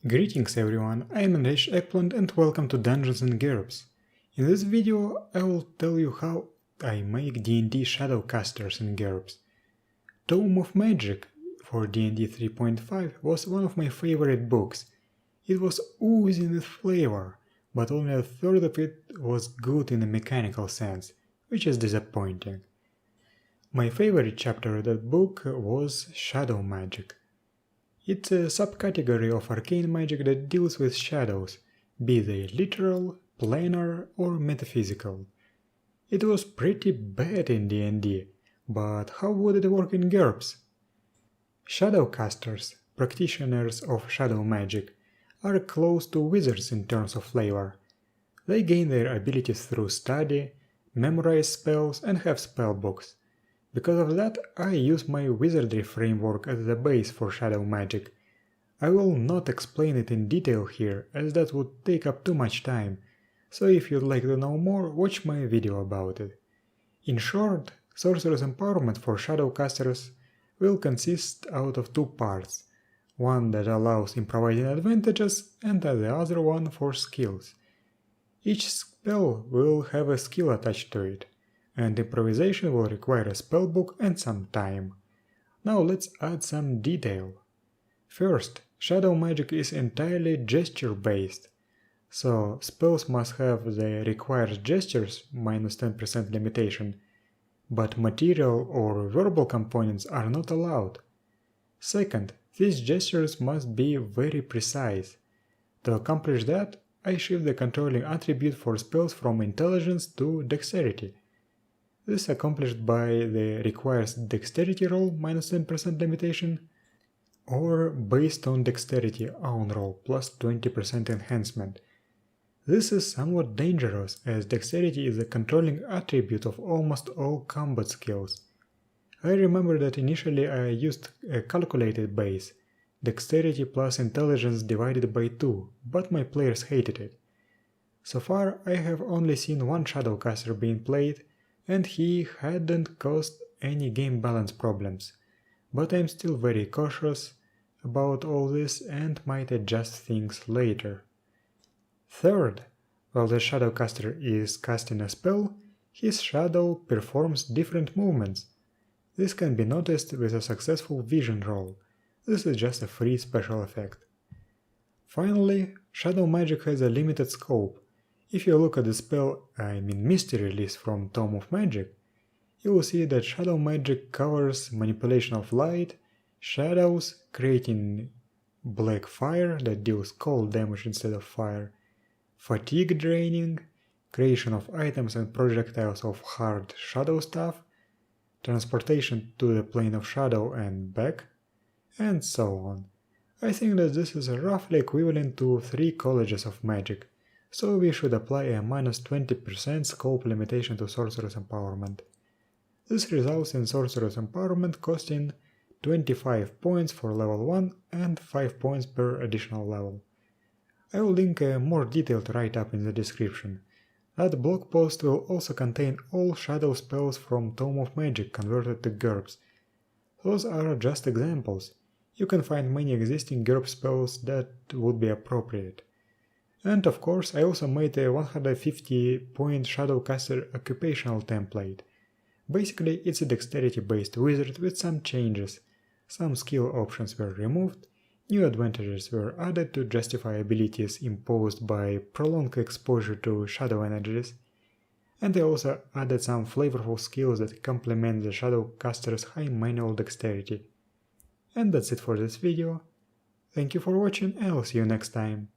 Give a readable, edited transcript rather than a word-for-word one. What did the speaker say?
Greetings everyone, I am Enriched Eggplant and welcome to Dungeons and GURPS. In this video I will tell you how I make D&D Shadowcasters in GURPS. Tome of Magic for D&D 3.5 was one of my favorite books. It was oozing with flavor, but only a third of it was good in a mechanical sense, which is disappointing. My favorite chapter of that book was Shadow Magic. It's a subcategory of arcane magic that deals with shadows, be they literal, planar, or metaphysical. It was pretty bad in D&D, but how would it work in GURPS? Shadowcasters, practitioners of shadow magic, are close to wizards in terms of flavor. They gain their abilities through study, memorize spells, and have spellbooks. Because of that, I use my wizardry framework as the base for shadow magic. I will not explain it in detail here, as that would take up too much time, so if you'd like to know more, watch my video about it. In short, Sorcerer's Empowerment for Shadowcasters will consist out of two parts, one that allows improvising advantages and the other one for skills. Each spell will have a skill attached to it, and improvisation will require a spellbook and some time. Now let's add some detail. First, shadow magic is entirely gesture-based, so spells must have the required gestures minus 10% limitation, but material or verbal components are not allowed. Second, these gestures must be very precise. To accomplish that, I shift the controlling attribute for spells from intelligence to dexterity. This is accomplished by the requires dexterity roll minus 10% limitation, or based on dexterity own roll plus 20% enhancement. This is somewhat dangerous, as dexterity is a controlling attribute of almost all combat skills. I remember that initially I used a calculated base, dexterity plus intelligence divided by 2, but my players hated it. So far I have only seen one Shadowcaster being played, and he hadn't caused any game balance problems, but I'm still very cautious about all this and might adjust things later. Third, while the Shadowcaster is casting a spell, his shadow performs different movements. This can be noticed with a successful vision roll. This is just a free special effect. Finally, shadow magic has a limited scope. If you look at the spell, Mystery List from Tome of Magic, you will see that shadow magic covers manipulation of light, shadows, creating black fire that deals cold damage instead of fire, fatigue draining, creation of items and projectiles of hard shadow stuff, transportation to the plane of shadow and back, and so on. I think that this is roughly equivalent to 3 colleges of magic, so we should apply a minus 20% scope limitation to Sorcerer's Empowerment. This results in Sorcerer's Empowerment costing 25 points for level 1 and 5 points per additional level. I will link a more detailed write-up in the description. That blog post will also contain all shadow spells from Tome of Magic converted to GURPS. Those are just examples. You can find many existing GURPS spells that would be appropriate. And of course, I also made a 150-point Shadowcaster occupational template. Basically, it's a dexterity-based wizard with some changes. Some skill options were removed, new advantages were added to justify abilities imposed by prolonged exposure to shadow energies, and I also added some flavorful skills that complement the Shadowcaster's high manual dexterity. And that's it for this video. Thank you for watching, and I'll see you next time.